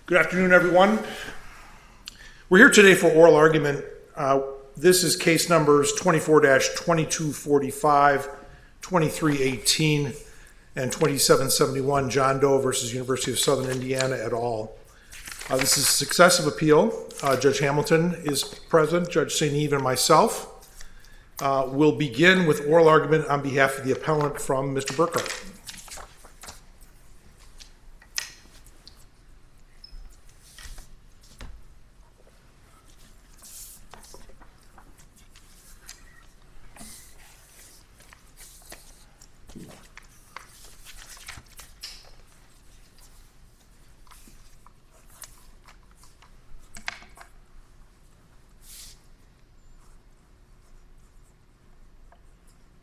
Good afternoon, everyone. We're here today for oral argument. This is case numbers 24-2245, 2318, and 2771, John Doe versus University of Southern Indiana et al. This is a successive appeal. Judge Hamilton is present, Judge St. Eve, and myself. We'll begin with oral argument on behalf of the appellant from Mr. Burkhart.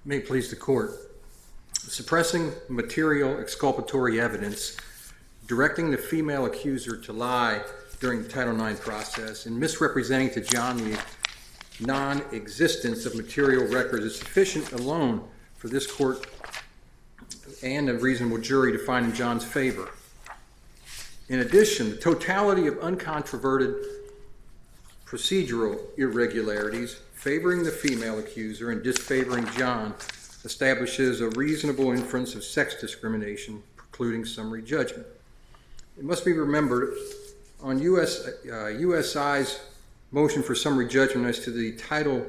May it please the court. Suppressing material exculpatory evidence, directing the female accuser to lie during the Title IX process, and misrepresenting to John the non-existence of material records is sufficient alone for this court and a reasonable jury to find in John's favor. In addition, the totality of uncontroverted procedural irregularities favoring the female accuser and disfavoring John establishes a reasonable inference of sex discrimination, precluding summary judgment. It must be remembered, on USI's motion for summary judgment as to the Title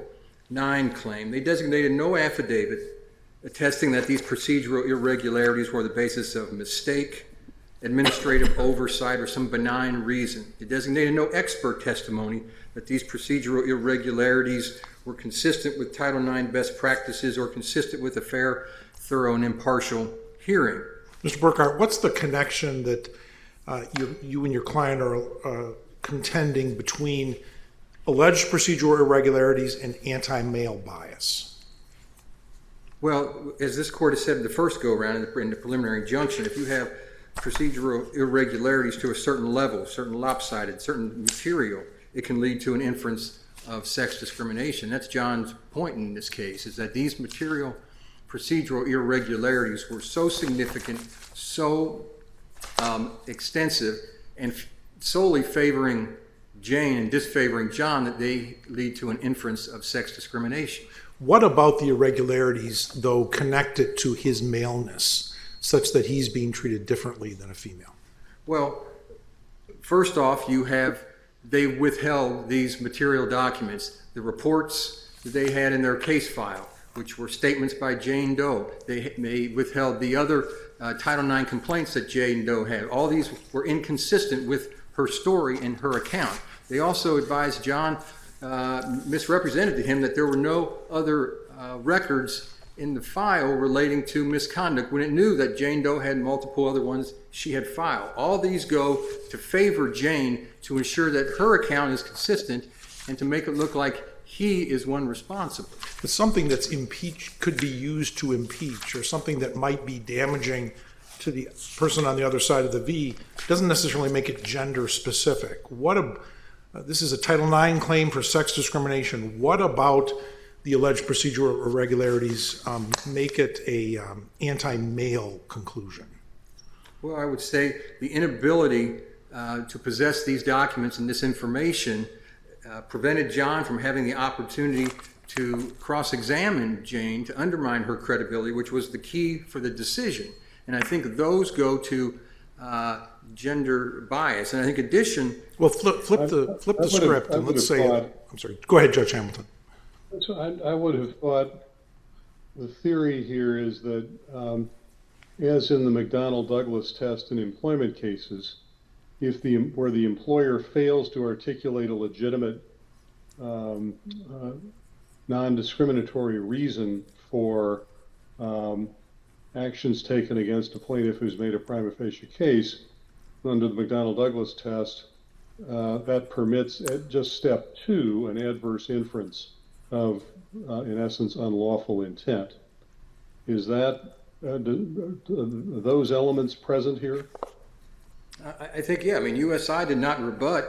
IX claim, they designated no affidavit attesting that these procedural irregularities were the basis of mistake, administrative oversight, or some benign reason. It designated no expert testimony that these procedural irregularities were consistent with Title IX best practices or consistent with a fair, thorough, and impartial hearing. Mr. Burkhart, what's the connection that you and your client are contending between alleged procedural irregularities and anti-male bias? Well, as this court has said in the first go-around in the preliminary injunction, if you have procedural irregularities to a certain level, certain lopsided, certain material, it can lead to an inference of sex discrimination. That's John's point in this case, is that these material procedural irregularities were so significant, so extensive, and solely favoring Jane and disfavoring John that they lead to an inference of sex discrimination. What about the irregularities, though, connected to his maleness, such that he's being treated differently than a female? Well, first off, they withheld these material documents, the reports that they had in their case file, which were statements by Jane Doe. They withheld the other Title IX complaints that Jane Doe had. All these were inconsistent with her story and her account. They also advised John, misrepresented to him, that there were no other records in the file relating to misconduct when it knew that Jane Doe had multiple other ones she had filed. All these go to favor Jane to ensure that her account is consistent and to make it look like he is one responsible. But something that's impeached could be used to impeach, or something that might be damaging to the person on the other side of the V doesn't necessarily make it gender specific. This is a Title IX claim for sex discrimination. What about the alleged procedural irregularities make it a anti-male conclusion? Well, I would say the inability to possess these documents and this information prevented John from having the opportunity to cross-examine Jane, to undermine her credibility, which was the key for the decision. And I think those go to gender bias. And I think addition... Well, flip the script and let's say... I'm sorry. Go ahead, Judge Hamilton. So I would have thought the theory here is that, as in the McDonnell-Douglas test in employment cases, where the employer fails to articulate a legitimate non-discriminatory reason for actions taken against a plaintiff who's made a prima facie case, under the McDonnell-Douglas test, that permits at just step 2 an adverse inference of, in essence, unlawful intent. Is that, those elements present here? I think, yeah. I mean, USI did not rebut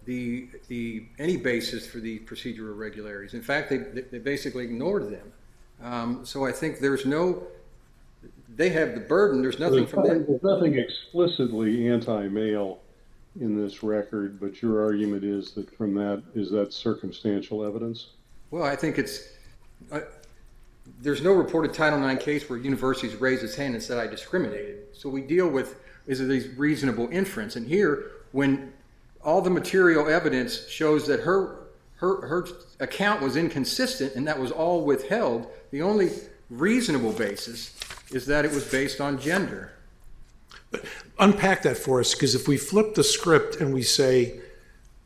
any basis for the procedural irregularities. In fact, they basically ignored them. So I think there's no... They have the burden. There's nothing from them. There's nothing explicitly anti-male in this record, but your argument is that from that, is that circumstantial evidence? Well, I think there's no reported Title IX case where universities raised its hand and said, I discriminated. So we deal with, is it a reasonable inference? And here, when all the material evidence shows that her account was inconsistent and that was all withheld, the only reasonable basis is that it was based on gender. But unpack that for us, because if we flip the script and we say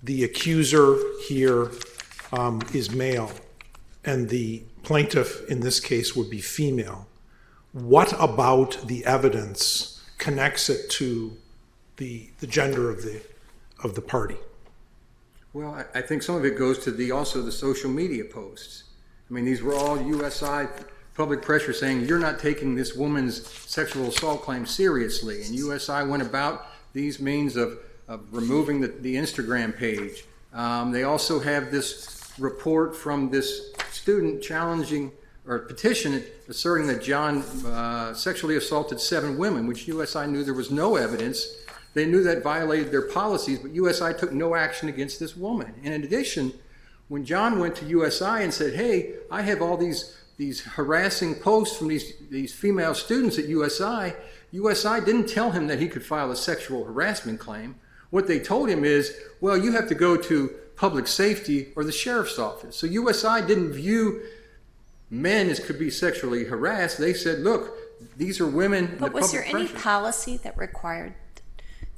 the accuser here is male and the plaintiff in this case would be female, what about the evidence connects it to the gender of the party? Well, I think some of it goes to also the social media posts. I mean, these were all USI public pressure saying, you're not taking this woman's sexual assault claim seriously. And USI went about these means of removing the Instagram page. They also have this report from this student challenging or petition asserting that John sexually assaulted 7 women, which USI knew there was no evidence. They knew that violated their policies, but USI took no action against this woman. And in addition, when John went to USI and said, hey, I have all these harassing posts from these female students at USI, USI didn't tell him that he could file a sexual harassment claim. What they told him is, well, you have to go to public safety or the sheriff's office. So USI didn't view men as could be sexually harassed. They said, look, these are women. But was there any policy that required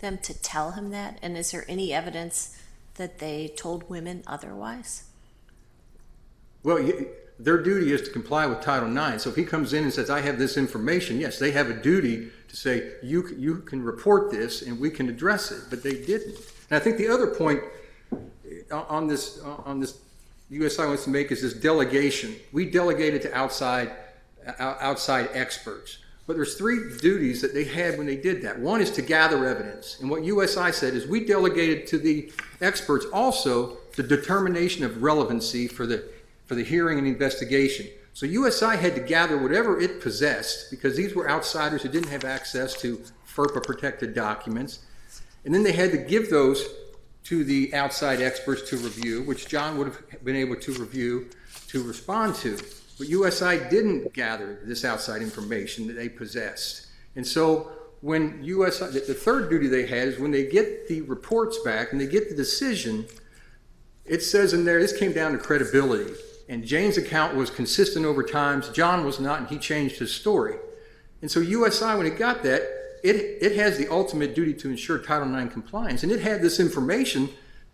them to tell him that? And is there any evidence that they told women otherwise? Well, their duty is to comply with Title IX. So if he comes in and says, I have this information, yes, they have a duty to say, you can report this and we can address it, but they didn't. And I think the other point on this USI wants to make is this delegation. We delegated to outside experts. But there's 3 duties that they had when they did that. One is to gather evidence. And what USI said is we delegated to the experts also the determination of relevancy for the hearing and investigation. So USI had to gather whatever it possessed, because these were outsiders who didn't have access to FERPA-protected documents. And then they had to give those to the outside experts to review, which John would have been able to review to respond to. But USI didn't gather this outside information that they possessed. And so when USI, the third duty they had is when they get the reports back and they get the decision, it says in there, this came down to credibility. And Jane's account was consistent over time. John was not, and he changed his story. And so USI, when it got that, it has the ultimate duty to ensure Title IX compliance. And it had this information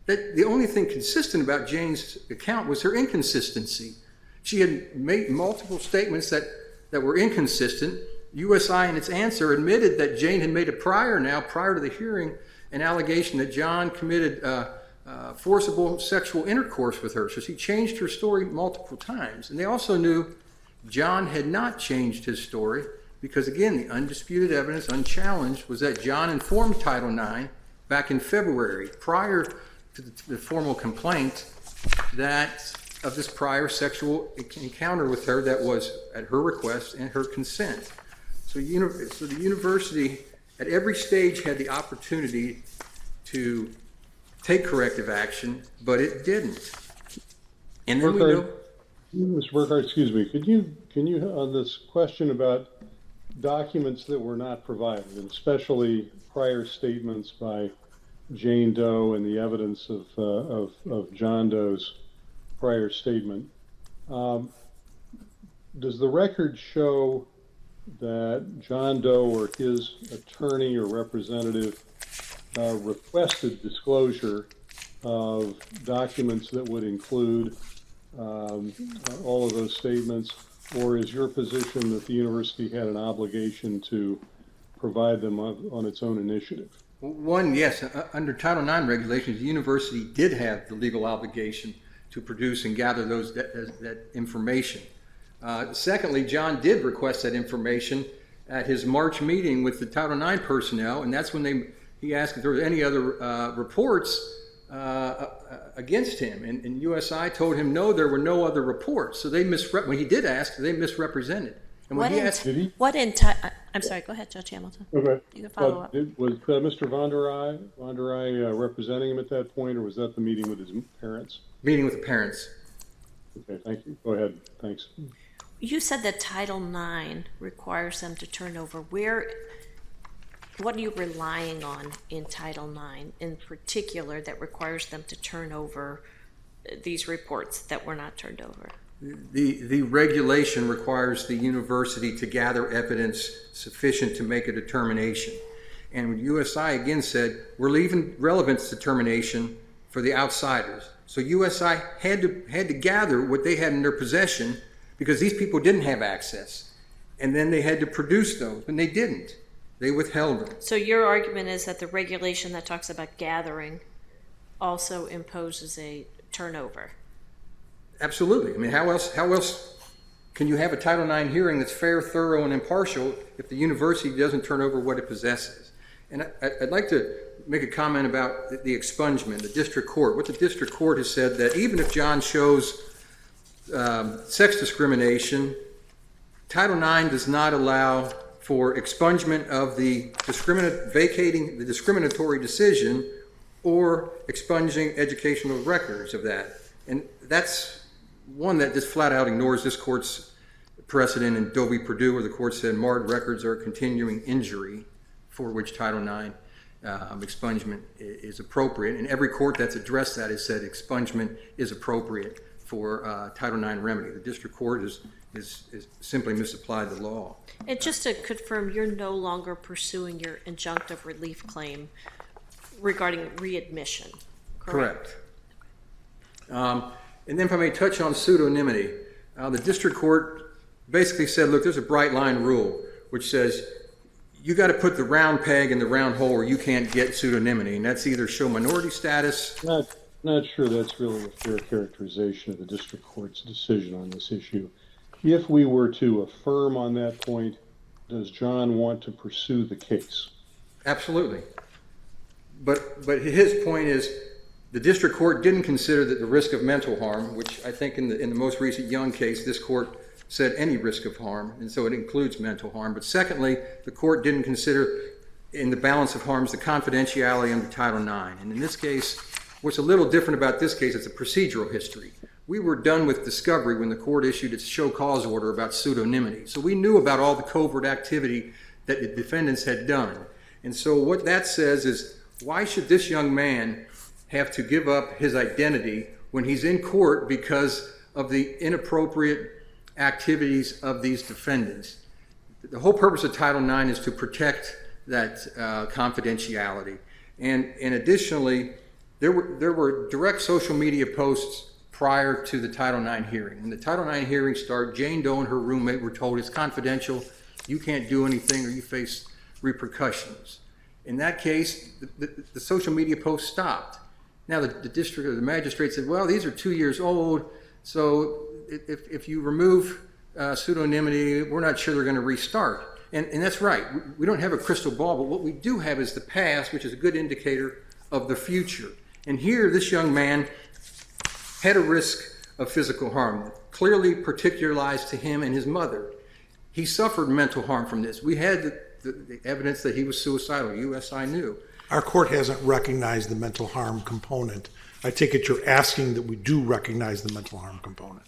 that the only thing consistent about Jane's account was her inconsistency. She had made multiple statements that were inconsistent. USI, in its answer, admitted that Jane had made prior to the hearing, an allegation that John committed forcible sexual intercourse with her. So she changed her story multiple times. And they also knew John had not changed his story because, again, the undisputed evidence, unchallenged, was that John informed Title IX back in February, prior to the formal complaint, that of this prior sexual encounter with her that was at her request and her consent. So the university at every stage had the opportunity to take corrective action, but it didn't. And then Mr. Burkhardt, excuse me, can you on this question about documents that were not provided, and especially prior statements by Jane Doe and the evidence of John Doe's prior statement, does the record show that John Doe or his attorney or representative requested disclosure of documents that would include all of those statements, or is your position that the university had an obligation to provide them on its own initiative? One, yes, under Title IX regulations, the university did have the legal obligation to produce and gather that information. Secondly, John did request that information at his March meeting with the Title IX personnel, and that's when he asked if there were any other reports against him. And USI told him no, there were no other reports. So when he did ask, they misrepresented. And when he asked, Did he? I'm sorry, go ahead, Judge Hamilton. Okay. You can follow up. Was Mr. Von der Eye representing him at that point, or was that the meeting with his parents? meeting with the parents. Okay, thank you. Go ahead. Thanks. You said that Title IX requires them to turn over. What are you relying on in Title IX in particular that requires them to turn over these reports that were not turned over? The regulation requires the university to gather evidence sufficient to make a determination. And USI again said, we're leaving relevance determination for the outsiders. So USI had to gather what they had in their possession because these people didn't have access. And then they had to produce those, and they didn't. They withheld them. So your argument is that the regulation that talks about gathering also imposes a turnover. Absolutely. I mean, how else can you have a Title IX hearing that's fair, thorough, and impartial if the university doesn't turn over what it possesses? And I'd like to make a comment about the expungement, the district court. What the district court has said that even if John shows sex discrimination, Title IX does not allow for expungement of vacating the discriminatory decision or expunging educational records of that. And that's one that just flat out ignores this court's precedent in Doe v. Purdue, where the court said marred records are a continuing injury for which Title IX expungement is appropriate. And every court that's addressed that has said expungement is appropriate for Title IX remedy. The district court is simply misapplied the law. And just to confirm, you're no longer pursuing your injunctive relief claim regarding readmission, correct? And then if I may touch on pseudonymity, the district court basically said, look, there's a bright line rule which says you got to put the round peg in the round hole or you can't get pseudonymity, and that's either show minority status. Not sure that's really a fair characterization of the district court's decision on this issue. If we were to affirm on that point, does John want to pursue the case? Absolutely. But his point is the district court didn't consider that the risk of mental harm, which I think in the most recent Young case, this court said any risk of harm, and so it includes mental harm. But secondly, the court didn't consider in the balance of harms the confidentiality under Title IX. And in this case, what's a little different about this case, it's a procedural history. We were done with discovery when the court issued its show cause order about pseudonymity. So we knew about all the covert activity that the defendants had done. And so what that says is, why should this young man have to give up his identity when he's in court because of the inappropriate activities of these defendants? The whole purpose of Title IX is to protect that confidentiality. And additionally, there were direct social media posts prior to the Title IX hearing. When the Title IX hearing started, Jane Doe and her roommate were told it's confidential, you can't do anything or you face repercussions. In that case, the social media post stopped. Now the district or the magistrate said, well, these are 2 years old, so if you remove pseudonymity, we're not sure they're going to restart. And that's right. We don't have a crystal ball, but what we do have is the past, which is a good indicator of the future. And here, this young man had a risk of physical harm, clearly particularized to him and his mother. He suffered mental harm from this. We had the evidence that he was suicidal. USI knew. Our court hasn't recognized the mental harm component. I take it you're asking that we do recognize the mental harm component.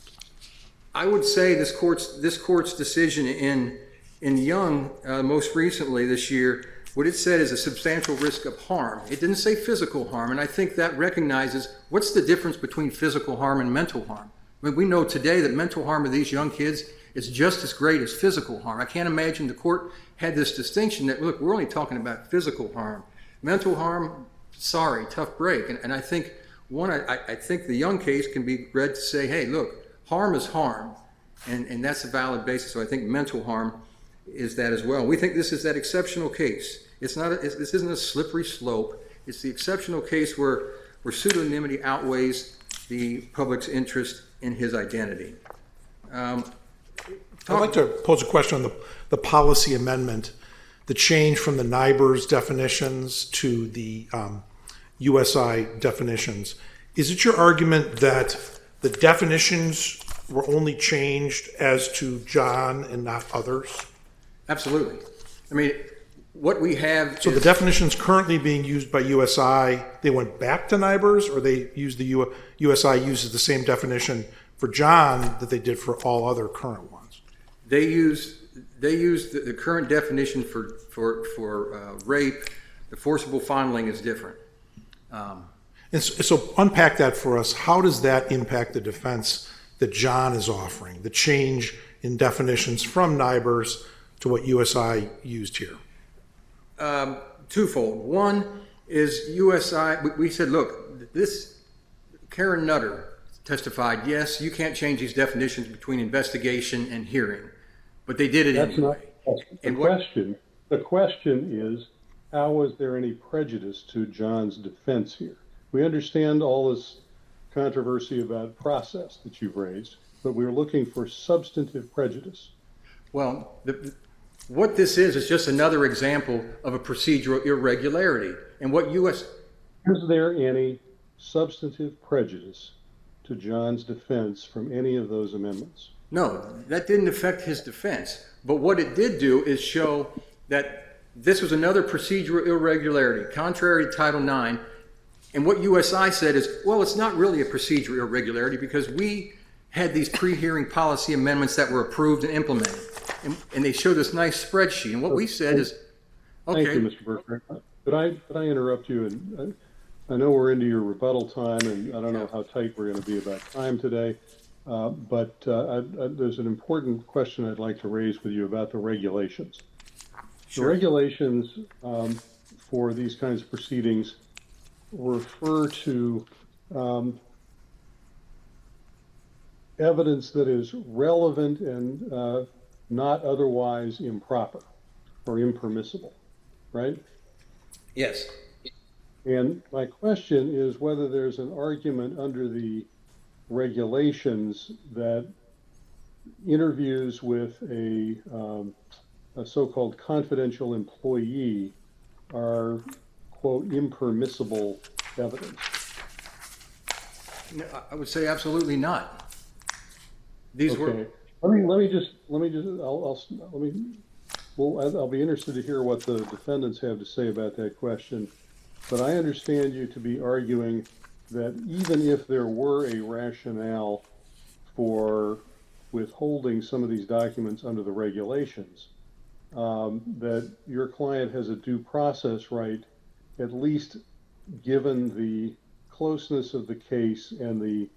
I would say this court's decision in Young most recently this year, what it said is a substantial risk of harm. It didn't say physical harm, and I think that recognizes what's the difference between physical harm and mental harm. I mean, we know today that mental harm of these young kids is just as great as physical harm. I can't imagine the court had this distinction that, look, we're only talking about physical harm. Mental harm, sorry, tough break. And I think I think the Young case can be read to say, hey, look, harm is harm, and that's a valid basis. So I think mental harm is that as well. We think this is that exceptional case. This isn't a slippery slope. It's the exceptional case where pseudonymity outweighs the public's interest in his identity. I'd like to pose a question on the policy amendment, the change from the NIBRS definitions to the USI definitions. Is it your argument that the definitions were only changed as to John and not others? Absolutely. I mean, what we have So is, the definitions currently being used by USI, they went back to NIBRS, or they used USI uses the same definition for John that they did for all other current ones? they use the current definition for rape. The forcible fondling is different. And so unpack that for us. How does that impact the defense that John is offering, the change in definitions from NIBRS to what USI used here? Twofold. One is USI, we said, look, this Karen Nutter testified, yes, you can't change these definitions between investigation and hearing, but they did it That's anyway. not the question. The question is, how was there any prejudice to John's defense here? We understand all this controversy about process that you've raised, but we were looking for substantive prejudice. Well, what this is just another example of a procedural irregularity. And what Is there any substantive prejudice to John's defense from any of those amendments? No, that didn't affect his defense. But what it did do is show that this was another procedural irregularity, contrary to Title IX. And what USI said is, well, it's not really a procedural irregularity because we had these pre-hearing policy amendments that were approved and implemented. And they showed this nice spreadsheet. And what we said is, okay. Thank you, Mr. Burkhardt. Could I interrupt you? And I know we're into your rebuttal time, and I don't know how tight we're going to be about time today. But there's an important question I'd like to raise with you about the regulations. Sure. The regulations for these kinds of proceedings refer to evidence that is relevant and not otherwise improper or impermissible, right? Yes. And my question is whether there's an argument under the regulations that interviews with a so-called confidential employee are, quote, impermissible evidence. No, I would say absolutely not. These were. Okay. I'll be interested to hear what the defendants have to say about that question. But I understand you to be arguing that even if there were a rationale for withholding some of these documents under the regulations, that your client has a due process right, at least given the closeness of the case and the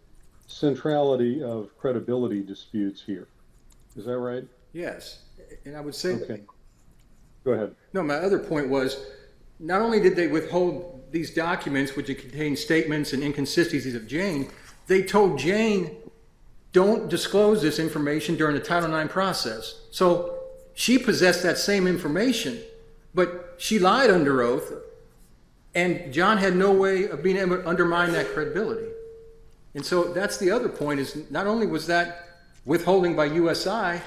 centrality of credibility disputes here. Is that right? Yes. And I would say, Okay. Go ahead. no, my other point was, not only did they withhold these documents, which contain statements and inconsistencies of Jane, they told Jane, don't disclose this information during the Title IX process. So she possessed that same information, but she lied under oath, and John had no way of being able to undermine that credibility. And so that's the other point, is not only was that withholding by USI,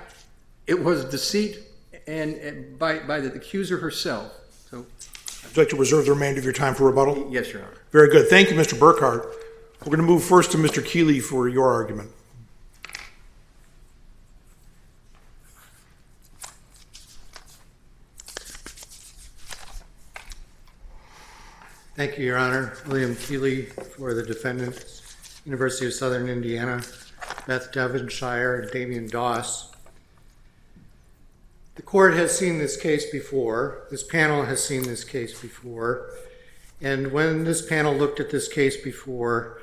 it was deceit and by the accuser herself. So, Would you like to reserve the remainder of your time for rebuttal? yes, Your Honor. Very good. Thank you, Mr. Burkhardt. We're going to move first to Mr. Keeley for your argument. Thank you, Your Honor. William Keeley for the defendants, University of Southern Indiana, Beth Devonshire, and Damian Doss. The court has seen this case before. This panel has seen this case before. And when this panel looked at this case before,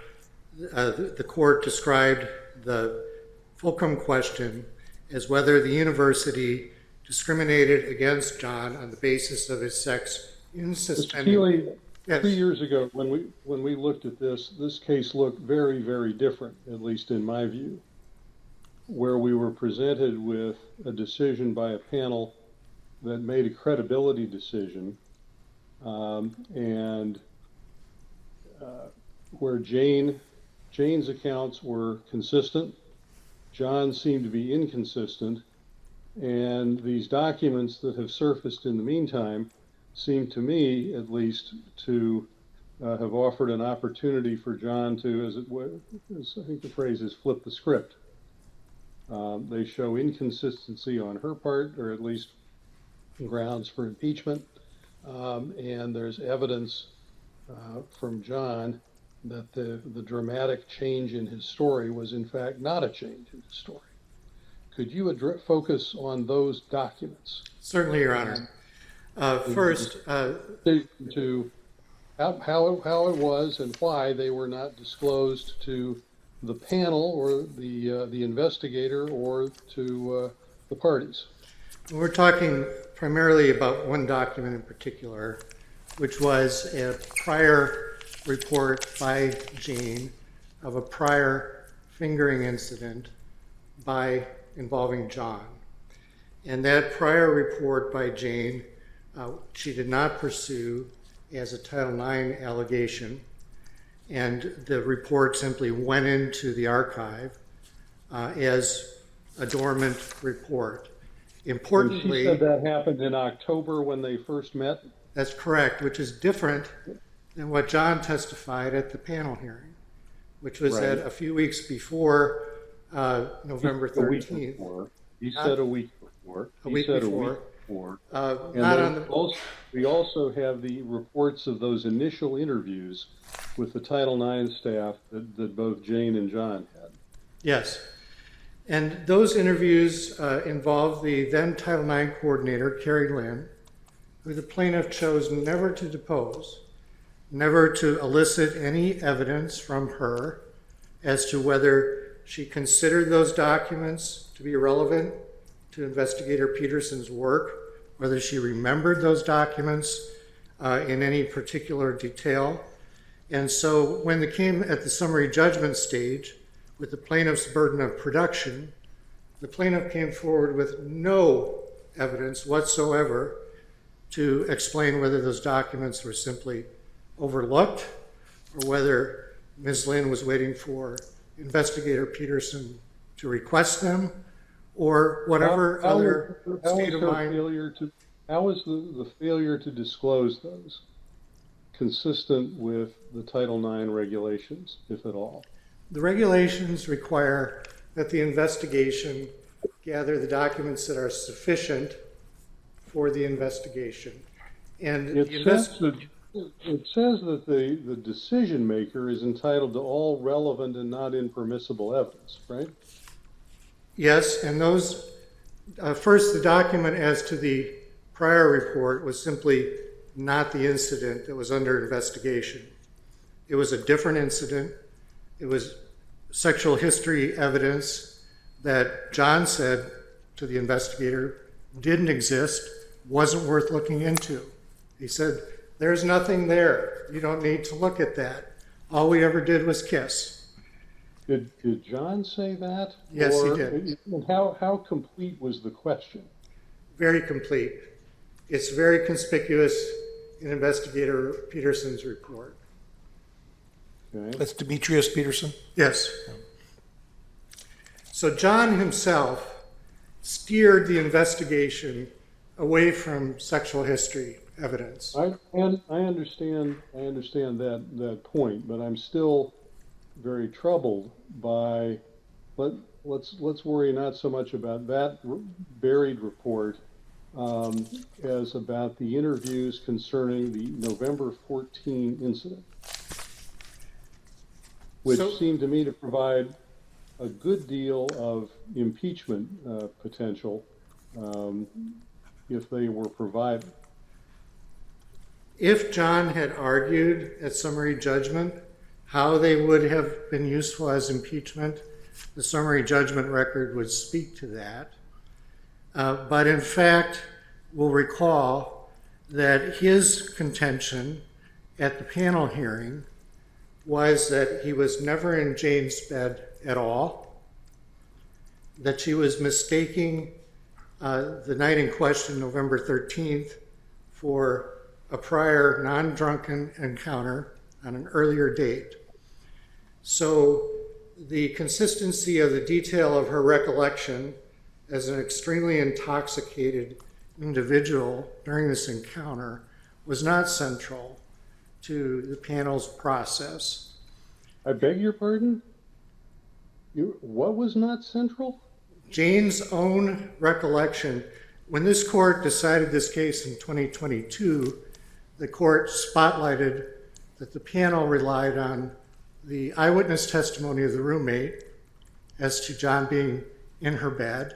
the court described the fulcrum question as whether the university discriminated against John on the basis of his sex in Mr. suspending. Keeley, Yes. 3 years ago, when we looked at this case looked very, very different, at least in my view, where we were presented with a decision by a panel that made a credibility decision, and where Jane's accounts were consistent, John seemed to be inconsistent, and these documents that have surfaced in the meantime seem to me, at least, to have offered an opportunity for John to, as I think the phrase is, flip the script. They show inconsistency on her part, or at least grounds for impeachment. And there's evidence from John that the dramatic change in his story was in fact not a change in his story. Could you focus on those documents? Certainly, Your Honor. First, To how it was and why they were not disclosed to the panel or the investigator or to the parties. we're talking primarily about one document in particular, which was a prior report by Jane of a prior fingering incident involving John. And that prior report by Jane, she did not pursue as a Title IX allegation, and the report simply went into the archive as a dormant report. And Importantly, she said that happened in October when they first met. that's correct, which is different than what John testified at the panel hearing, which was Right. a few weeks before November A week 13th. before. He said a week before. A He week said before. a week before. And Not then on the, we also have the reports of those initial interviews with the Title IX staff that both Jane and John had. yes. And those interviews involved the then Title IX coordinator, Carrie Lynn, who the plaintiff chose never to depose, never to elicit any evidence from her as to whether she considered those documents to be relevant to Investigator Peterson's work, whether she remembered those documents in any particular detail. And so when it came at the summary judgment stage with the plaintiff's burden of production, the plaintiff came forward with no evidence whatsoever to explain whether those documents were simply overlooked or whether Ms. Lynn was waiting for Investigator Peterson to request them or whatever other state of mind. How is the failure to disclose those consistent with the Title IX regulations, if at all? The regulations require that the investigation gather the documents that are sufficient for the investigation. And It says that the decision maker is entitled to all relevant and not impermissible evidence, right? yes, and those, first, the document as to the prior report was simply not the incident that was under investigation. It was a different incident. It was sexual history evidence that John said to the investigator didn't exist, wasn't worth looking into. He said, there's nothing there. You don't need to look at that. All we ever did was kiss. Did John say that? Yes, he did. And how complete was the question? Very complete. It's very conspicuous in Investigator Peterson's report. Okay. That's Demetrius Peterson? Yes. So John himself steered the investigation away from sexual history evidence. I understand that point, but I'm still very troubled by let's worry not so much about that buried report as about the interviews concerning the November 14 incident, which seemed to me to provide a good deal of impeachment potential if they were provided. If John had argued at summary judgment how they would have been useful as impeachment, the summary judgment record would speak to that. But in fact, we'll recall that his contention at the panel hearing was that he was never in Jane's bed at all, that she was mistaking the night in question, November 13th, for a prior non-drunken encounter on an earlier date. So the consistency of the detail of her recollection as an extremely intoxicated individual during this encounter was not central to the panel's process. I beg your pardon? What was not central? Jane's own recollection, when this court decided this case in 2022, the court spotlighted that the panel relied on the eyewitness testimony of the roommate as to John being in her bed,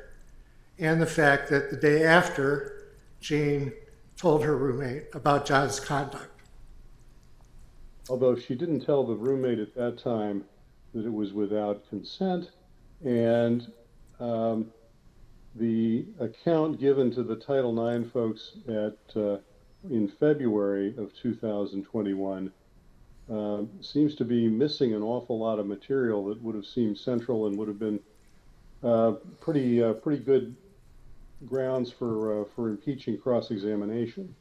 and the fact that the day after, Jane told her roommate about John's conduct. Although she didn't tell the roommate at that time that it was without consent, and the account given to the Title IX folks in February of 2021 seems to be missing an awful lot of material that would have seemed central and would have been pretty good grounds for impeaching cross-examination.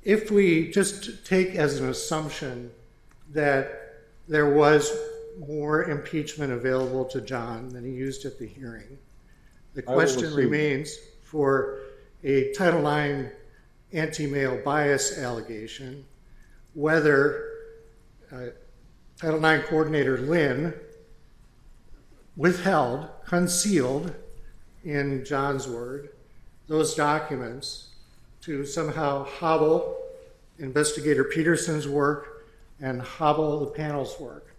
If we just take as an assumption that there was more impeachment available to John than he used at the hearing, the question remains for a Title IX anti-male bias allegation, whether Title IX Coordinator Lynn withheld, concealed, in John's word, those documents to somehow hobble Investigator Peterson's work and hobble the panel's work.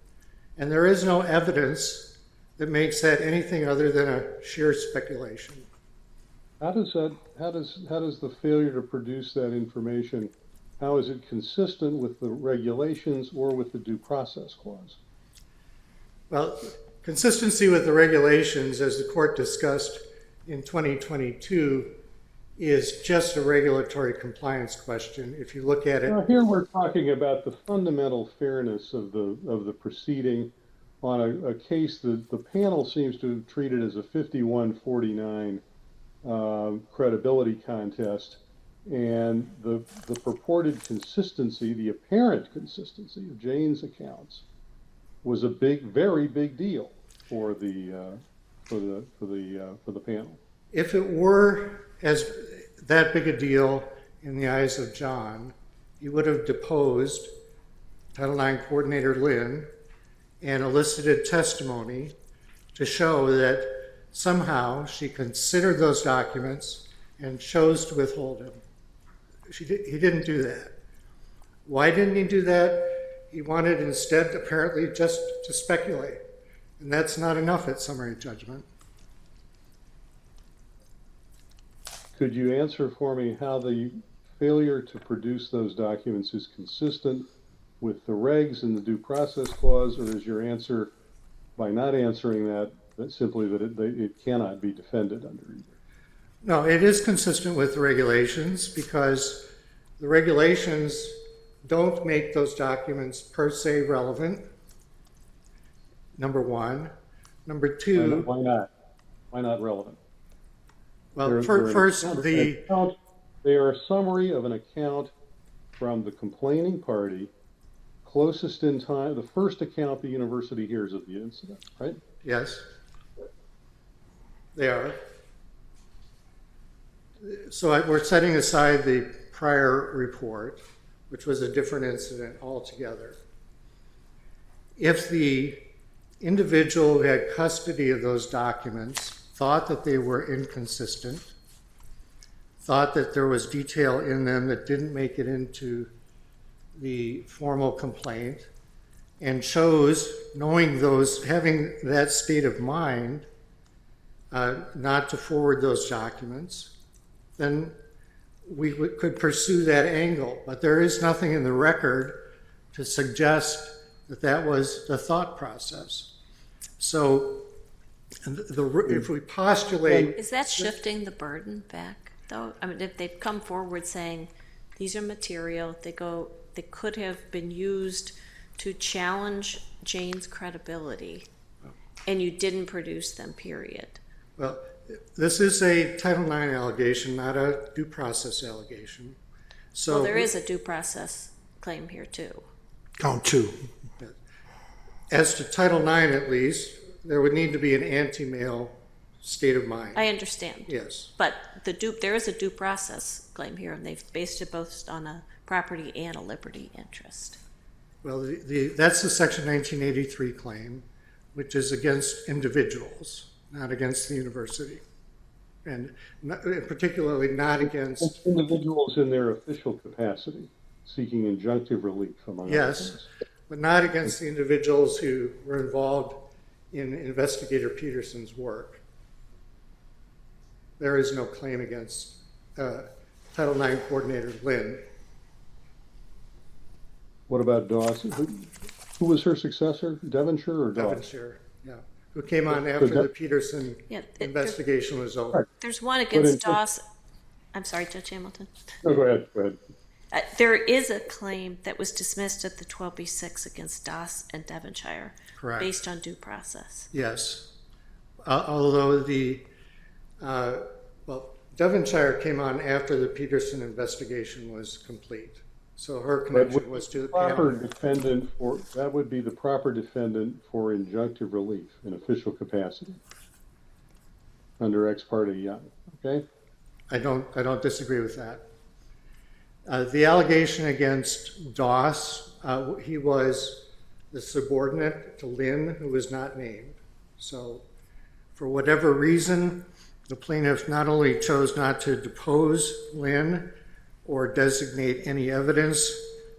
And there is no evidence that makes that anything other than a sheer speculation. How does the failure to produce that information, how is it consistent with the regulations or with the due process clause? Well, consistency with the regulations, as the court discussed in 2022, is just a regulatory compliance question. If you look at it, now, here we're talking about the fundamental fairness of the proceeding on a case that the panel seems to have treated as a 51-49 credibility contest, and the purported consistency, the apparent consistency of Jane's accounts, was a very big deal for the panel. if it were as that big a deal in the eyes of John, you would have deposed Title IX Coordinator Lynn and elicited testimony to show that somehow she considered those documents and chose to withhold them. He didn't do that. Why didn't he do that? He wanted instead apparently just to speculate, and that's not enough at summary judgment. Could you answer for me how the failure to produce those documents is consistent with the regs and the due process clause, or is your answer, by not answering that simply that it cannot be defended under either? No, it is consistent with the regulations because the regulations don't make those documents per se relevant, number one. Number two... Why not? Why not relevant? Well, first, they are a summary of an account from the complaining party closest in time, the first account the university hears of the incident, right? Yes, they are. So we're setting aside the prior report, which was a different incident altogether. If the individual who had custody of those documents thought that they were inconsistent, thought that there was detail in them that didn't make it into the formal complaint, and chose, knowing those, having that state of mind, not to forward those documents, then we could pursue that angle. But there is nothing in the record to suggest that that was the thought process. So if we postulate... Is that shifting the burden back, though? I mean, if they've come forward saying these are material, they could have been used to challenge Jane's credibility, and you didn't produce them, period. Well, this is a Title IX allegation, not a due process allegation. So Well, there is a due process claim here, too. Count two. as to Title IX at least, there would need to be an anti-male state of mind. I understand. Yes. But there is a due process claim here, and they've based it both on a property and a liberty interest. Well, that's the Section 1983 claim, which is against individuals. not against the university. And particularly not against, Individuals in their official capacity seeking injunctive relief, among other yes, things. but not against the individuals who were involved in Investigator Peterson's work. There is no claim against Title IX Coordinator Lynn. What about Dawson? Who was her successor? Devonshire or Dawson? Devonshire, yeah, who came on after the Peterson Yeah, investigation was over. There's one in- against Dawson. I'm sorry, Judge Hamilton. No, go ahead. Go ahead. There is a claim that was dismissed at the 12B6 against Doss and Devonshire. Correct. Based on due process. Yes, although Devonshire came on after the Peterson investigation was complete. So her connection was to the Proper panel. defendant for that would be the proper defendant for injunctive relief in official capacity under Ex parte Young. Okay. I don't disagree with that. The allegation against Doss, he was the subordinate to Lynn, who was not named. So for whatever reason, the plaintiff not only chose not to depose Lynn or designate any evidence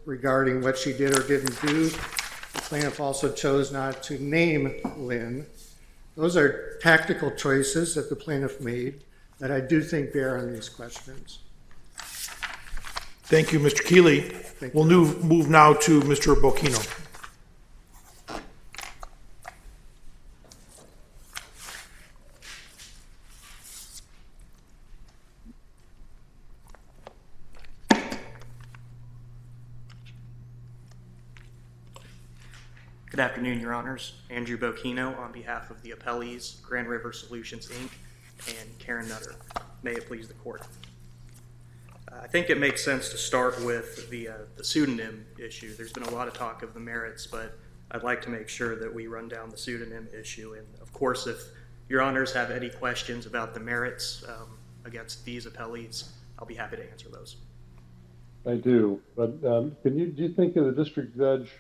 regarding what she did or didn't do, the plaintiff also chose not to name Lynn. Those are tactical choices that the plaintiff made that I do think bear on these questions. Thank you, Mr. Keeley. We'll move now to Mr. Bocchino. Good afternoon, Your Honors. Andrew Bocchino on behalf of the appellees, Grand River Solutions, Inc., and Karen Nutter. May it please the Court. I think it makes sense to start with the pseudonym issue. There's been a lot of talk of the merits, but I'd like to make sure that we run down the pseudonym issue. And of course, if Your Honors have any questions about the merits against these appellees, I'll be happy to answer those. I do, but do you think the district judge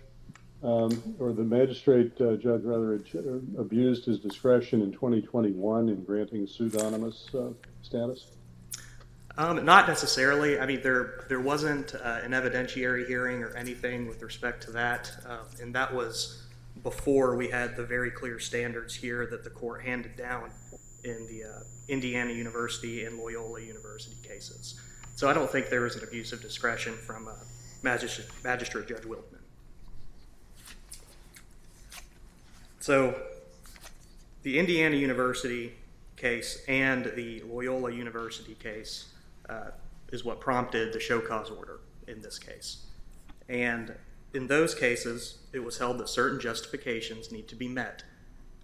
or the magistrate judge rather abused his discretion in 2021 in granting pseudonymous status? Not necessarily. I mean, there wasn't an evidentiary hearing or anything with respect to that, and that was before we had the very clear standards here that the court handed down in the Indiana University and Loyola University cases. So I don't think there was an abuse of discretion from Magistrate Judge Wildman. So the Indiana University case and the Loyola University case is what prompted the show cause order in this case. And in those cases, it was held that certain justifications need to be met,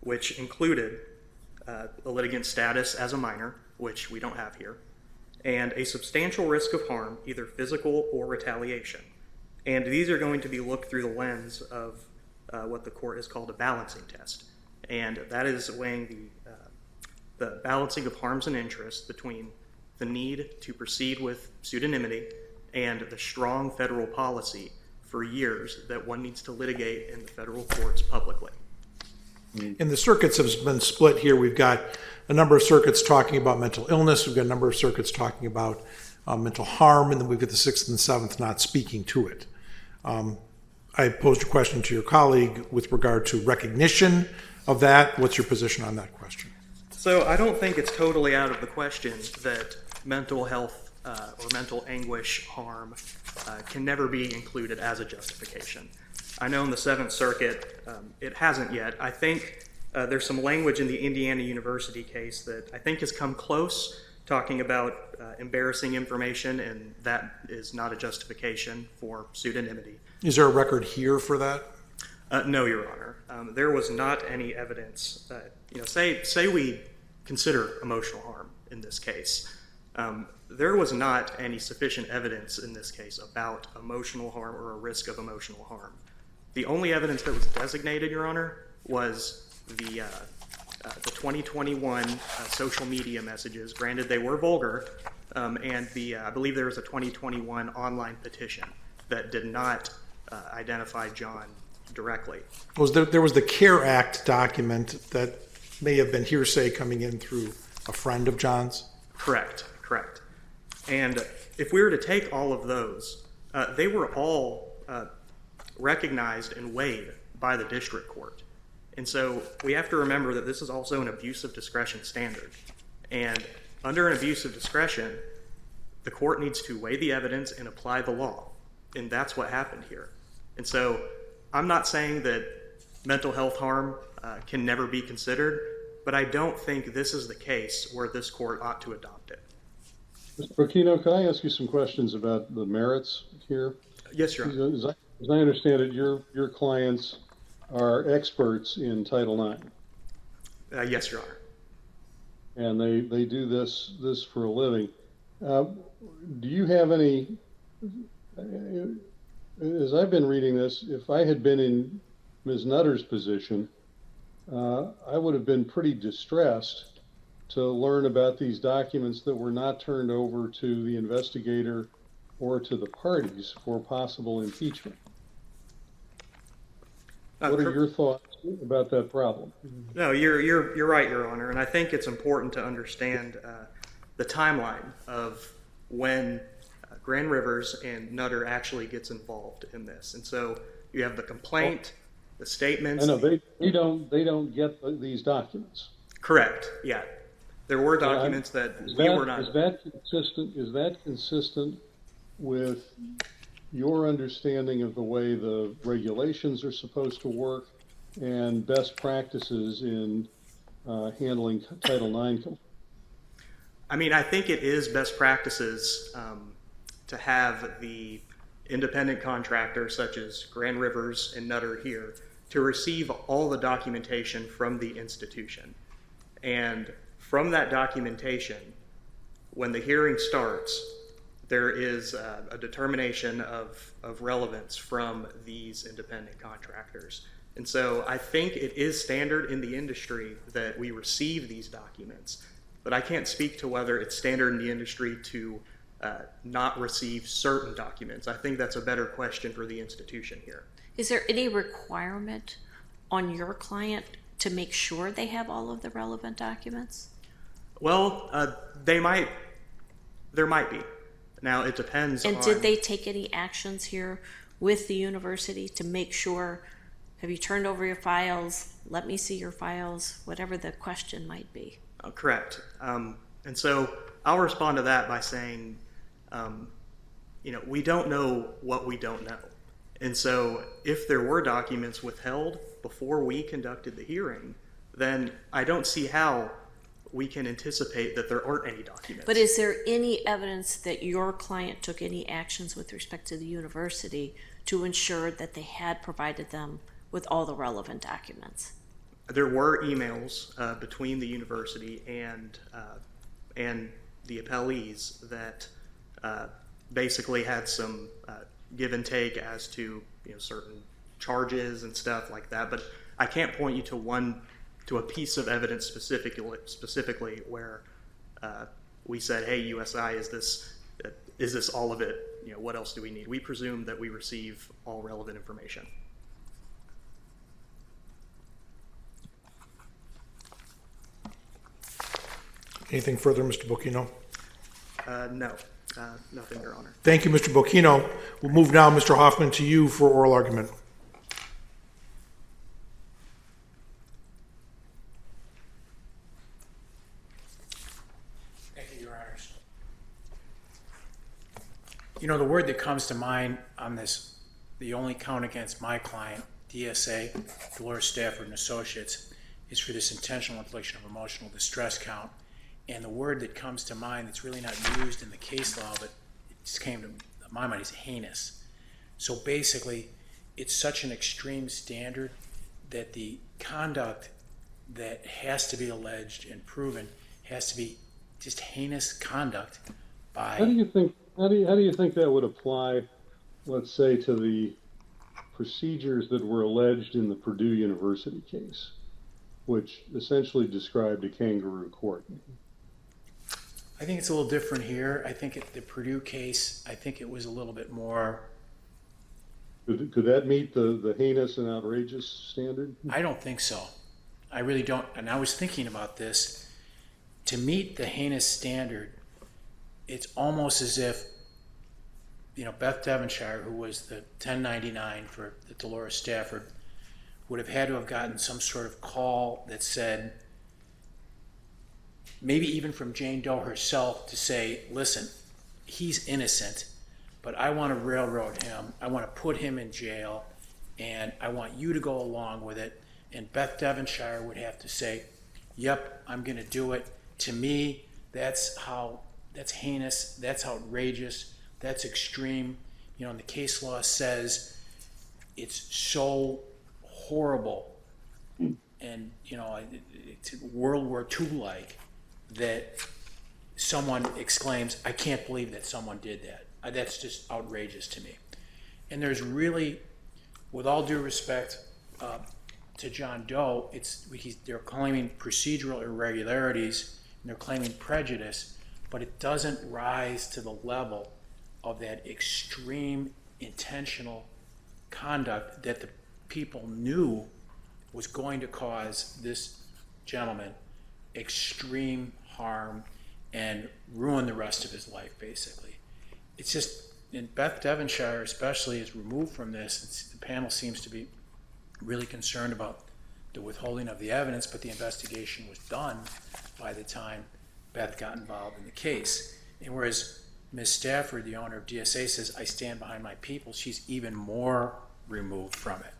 which included a litigant's status as a minor, which we don't have here, and a substantial risk of harm, either physical or retaliation. And these are going to be looked through the lens of what the court has called a balancing test. And that is weighing the balancing of harms and interests between the need to proceed with pseudonymity and the strong federal policy for years that one needs to litigate in the federal courts publicly. And the circuits have been split here. We've got a number of circuits talking about mental illness. We've got a number of circuits talking about mental harm, and then we've got the 6th and 7th not speaking to it. I posed a question to your colleague with regard to recognition of that. What's your position on that question? So I don't think it's totally out of the question that mental health or mental anguish harm can never be included as a justification. I know in the 7th Circuit it hasn't yet. I think there's some language in the Indiana University case that I think has come close, talking about embarrassing information, and that is not a justification for pseudonymity. Is there a record here for that? No, Your Honor. There was not any evidence. Say we consider emotional harm in this case. There was not any sufficient evidence in this case about emotional harm or a risk of emotional harm. The only evidence that was designated, Your Honor, was the 2021 social media messages. Granted, they were vulgar, and I believe there was a 2021 online petition that did not identify John directly. There was the CARE Act document that may have been hearsay coming in through a friend of John's? Correct. And if we were to take all of those, they were all recognized and weighed by the district court. And so we have to remember that this is also an abuse of discretion standard. And under an abuse of discretion, the court needs to weigh the evidence and apply the law. And that's what happened here. And so I'm not saying that mental health harm can never be considered, but I don't think this is the case where this court ought to adopt it. Mr. Burkino, can I ask you some questions about the merits here? Yes, Your Honor. As I understand it, your clients are experts in Title IX. Yes, Your Honor. And they do this for a living. Do you have any, as I've been reading this, if I had been in Ms. Nutter's position, I would have been pretty distressed to learn about these documents that were not turned over to the investigator or to the parties for possible impeachment. What are your thoughts about that problem? No, you're right, Your Honor, and I think it's important to understand the timeline of when Grand Rivers and Nutter actually gets involved in this. And so you have the complaint, the statements. I know they don't get these documents. Correct. Yeah, there were documents that we were not. Is that consistent with your understanding of the way the regulations are supposed to work and best practices in handling Title IX? I mean, I think it is best practices to have the independent contractor, such as Grand Rivers and Nutter here, to receive all the documentation from the institution. And from that documentation, when the hearing starts, there is a determination of relevance from these independent contractors. And so I think it is standard in the industry that we receive these documents, but I can't speak to whether it's standard in the industry to not receive certain documents. I think that's a better question for the institution here. Is there any requirement on your client to make sure they have all of the relevant documents? Well, there might be. Now, it depends on... And did they take any actions here with the university to make sure, have you turned over your files, let me see your files, whatever the question might be? Correct. And so I'll respond to that by saying, we don't know what we don't know. And so if there were documents withheld before we conducted the hearing, then I don't see how we can anticipate that there aren't any documents. But is there any evidence that your client took any actions with respect to the university to ensure that they had provided them with all the relevant documents? There were emails between the university and the appellees that basically had some give and take as to certain charges and stuff like that. But I can't point you to a piece of evidence specifically where we said, "Hey, USI, is this all of it? What else do we need?" We presume that we receive all relevant information. Anything further, Mr. Bocchino? No, nothing, Your Honor. Thank you, Mr. Bocchino. We'll move now, Mr. Hoffman, to you for oral argument. Thank you, Your Honors. The word that comes to mind on this, the only count against my client, DSA, Dolores Stafford and Associates, is for this intentional infliction of emotional distress count. And the word that comes to mind that's really not used in the case law, but it just came to my mind, is heinous. So basically, it's such an extreme standard that the conduct that has to be alleged and proven has to be just heinous conduct by... How do you think that would apply, let's say, to the procedures that were alleged in the Purdue University case, which essentially described a kangaroo court? I think it's a little different here. I think the Purdue case, I think it was a little bit more... Could that meet the heinous and outrageous standard? I don't think so. I really don't, and I was thinking about this, to meet the heinous standard, it's almost as if, Beth Devonshire, who was the 1099 for the Dolores Stafford, would have had to have gotten some sort of call that said, maybe even from Jane Doe herself, to say, listen, he's innocent, but I want to railroad him. I want to put him in jail, and I want you to go along with it. And Beth Devonshire would have to say, yep, I'm going to do it. To me, that's heinous, that's outrageous, that's extreme. And the case law says it's so horrible and, it's World War II-like that someone exclaims, I can't believe that someone did that. That's just outrageous to me. And there's really, with all due respect to John Doe, they're claiming procedural irregularities and they're claiming prejudice, but it doesn't rise to the level of that extreme intentional conduct that the people knew was going to cause this gentleman extreme harm and ruin the rest of his life, basically. It's just, and Beth Devonshire especially is removed from this. The panel seems to be really concerned about the withholding of the evidence, but the investigation was done by the time Beth got involved in the case. And whereas Ms. Stafford, the owner of DSA, says, I stand behind my people, she's even more removed from it.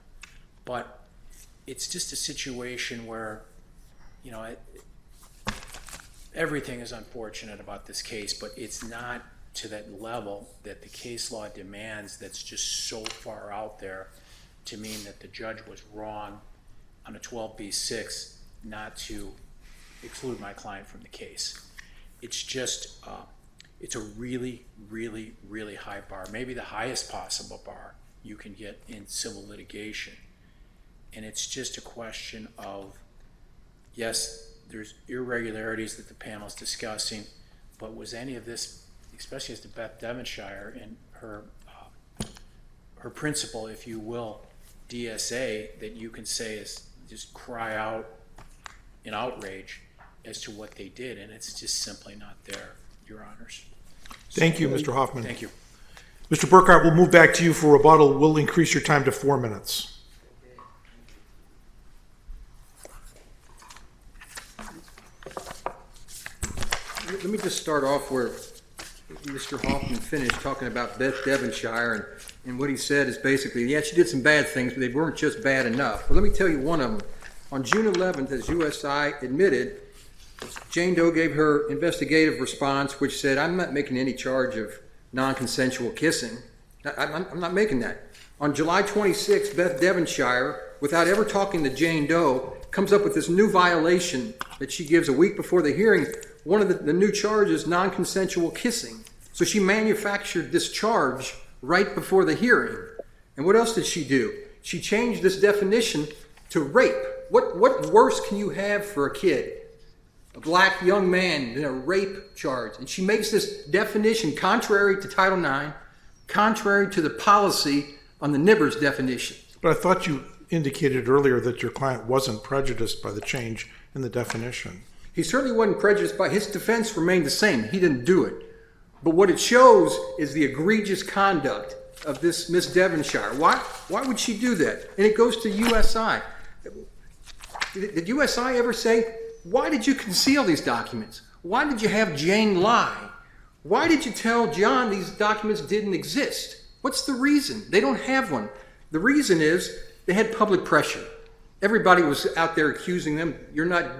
But it's just a situation where, everything is unfortunate about this case, but it's not to that level that the case law demands, that's just so far out there to mean that the judge was wrong on a 12b-6 not to exclude my client from the case. It's just, it's a really, really, really high bar, maybe the highest possible bar you can get in civil litigation. And it's just a question of, yes, there's irregularities that the panel's discussing, but was any of this, especially as to Beth Devonshire and her principal, if you will, DSA, that you can say is just cry out in outrage as to what they did, and it's just simply not there, Your Honors. Thank you, Mr. Hoffman. Thank you. Mr. Burkhart, we'll move back to you for rebuttal. We'll increase your time to 4 minutes. Let me just start off where Mr. Hoffman finished talking about Beth Devonshire, and what he said is basically, yeah, she did some bad things, but they weren't just bad enough. Well, let me tell you one of them. On June 11th, as USI admitted, Jane Doe gave her investigative response, which said, I'm not making any charge of non-consensual kissing. I'm not making that. On July 26th, Beth Devonshire, without ever talking to Jane Doe, comes up with this new violation that she gives a week before the hearing. One of the new charges, non-consensual kissing. So she manufactured this charge right before the hearing. And what else did she do? She changed this definition to rape. What worse can you have for a kid, a black young man, than a rape charge? And she makes this definition contrary to Title IX, contrary to the policy on the Nibber's definition. But I thought you indicated earlier that your client wasn't prejudiced by the change in the definition. He certainly wasn't prejudiced by his defense remained the same. He didn't do it. But what it shows is the egregious conduct of this Miss Devonshire. Why would she do that? And it goes to USI. Did USI ever say, why did you conceal these documents? Why did you have Jane lie? Why did you tell John these documents didn't exist? What's the reason? They don't have one. The reason is they had public pressure. Everybody was out there accusing them. You're not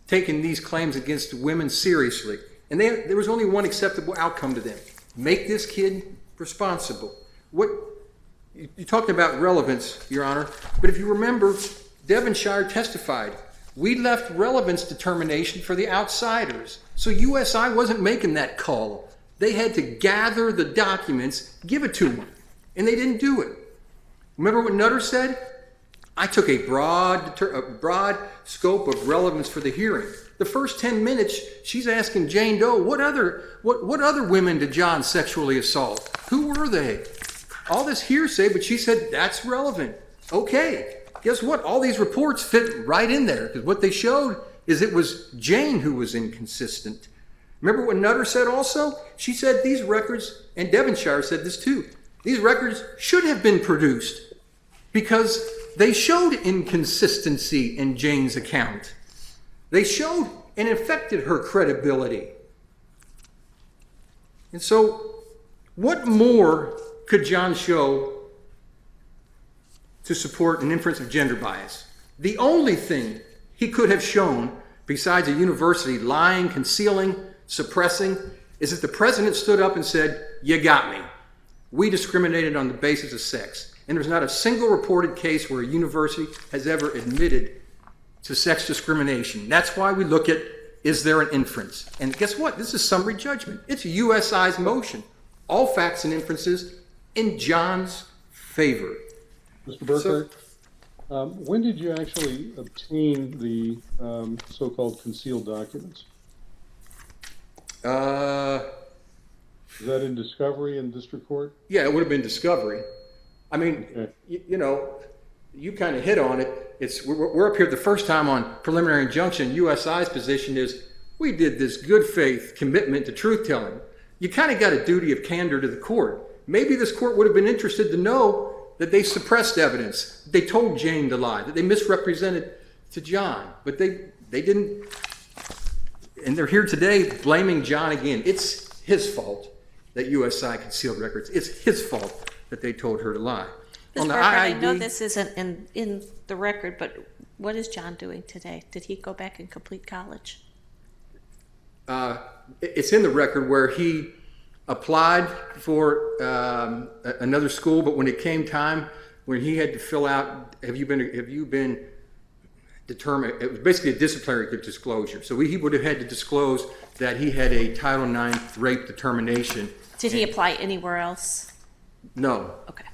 taking these claims against women seriously. And there was only one acceptable outcome to them. Make this kid responsible. You talked about relevance, Your Honor, but if you remember, Devonshire testified. We left relevance determination for the outsiders. So USI wasn't making that call. They had to gather the documents, give it to them, and they didn't do it. Remember what Nutter said? I took a broad scope of relevance for the hearing. The first 10 minutes, she's asking Jane Doe, what other women did John sexually assault? Who were they? All this hearsay, but she said, that's relevant. Okay. guess what? All these reports fit right in there because what they showed is it was Jane who was inconsistent. Remember what Nutter said also? She said these records, and Devonshire said this too, these records should have been produced because they showed inconsistency in Jane's account. They showed and affected her credibility. And so, what more could John show to support an inference of gender bias? The only thing he could have shown, besides a university lying, concealing, suppressing, is that the president stood up and said, "You got me. We discriminated on the basis of sex." And there's not a single reported case where a university has ever admitted to sex discrimination. That's why we look at, is there an inference? And guess what? This is summary judgment. It's a USI's motion. All facts and inferences in John's favor. Mr. Burkhart, when did you actually obtain the so-called concealed documents? Is that in discovery in district court? Yeah, it would have been discovery. I mean, Okay. you kind of hit on it. We're up here the first time on preliminary injunction. USI's position is we did this good faith commitment to truth telling. You kind of got a duty of candor to the court. Maybe this court would have been interested to know that they suppressed evidence, that they told Jane to lie, that they misrepresented to John, but they didn't. And they're here today blaming John again. It's his fault that USI concealed records. It's his fault that they told her to lie. Ms. On the Burkhart, I know IID this isn't in the record, but what is John doing today? Did he go back and complete college? It's in the record where he applied for another school, but when it came time, when he had to fill out, have you been determined, it was basically a disciplinary disclosure. So he would have had to disclose that he had a Title IX rape determination. Did he apply anywhere else? No. Okay.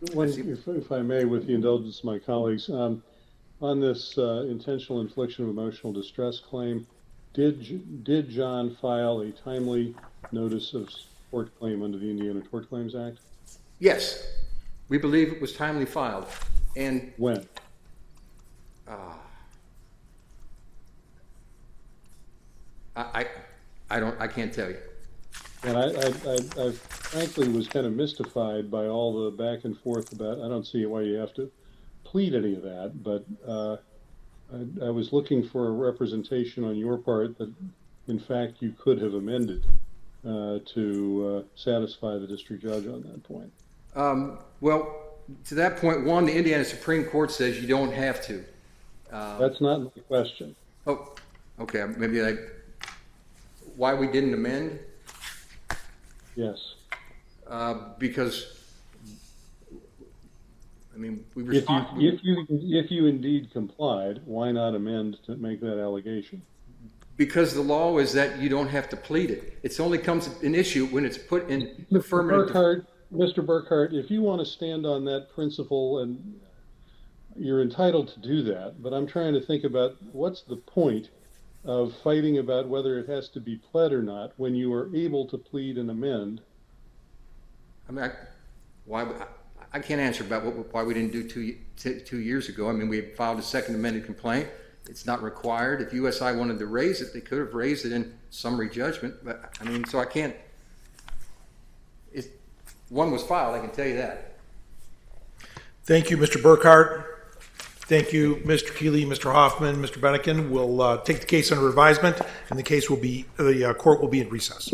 If I may, with the indulgence of my colleagues, on this intentional infliction of emotional distress claim, did John file a timely notice of tort claim under the Indiana Tort Claims Act? Yes. We believe it was timely filed. And When? I can't tell you. And I frankly was kind of mystified by all the back and forth about, I don't see why you have to plead any of that, but I was looking for a representation on your part that, in fact, you could have amended to satisfy the district judge on that point. Well, to that point, one, the Indiana Supreme Court says you don't have to. That's not the question. Oh, okay. Why we didn't amend? Yes. Because, I mean, we If you indeed complied, why not amend to make that allegation? because the law is that you don't have to plead it. It only comes an issue when it's put in affirmative. Mr. Burkhart, if you want to stand on that principle, and you're entitled to do that, but I'm trying to think about what's the point of fighting about whether it has to be pled or not when you are able to plead and amend. I mean, I can't answer about why we didn't do 2 years ago. I mean, we had filed a second amended complaint. It's not required. If USI wanted to raise it, they could have raised it in summary judgment. But I mean, so I can't. One was filed, I can tell you that. Thank you, Mr. Burkhart. Thank you, Mr. Keeley, Mr. Hoffman, Mr. Benniken. We'll take the case under advisement, and the court will be in recess.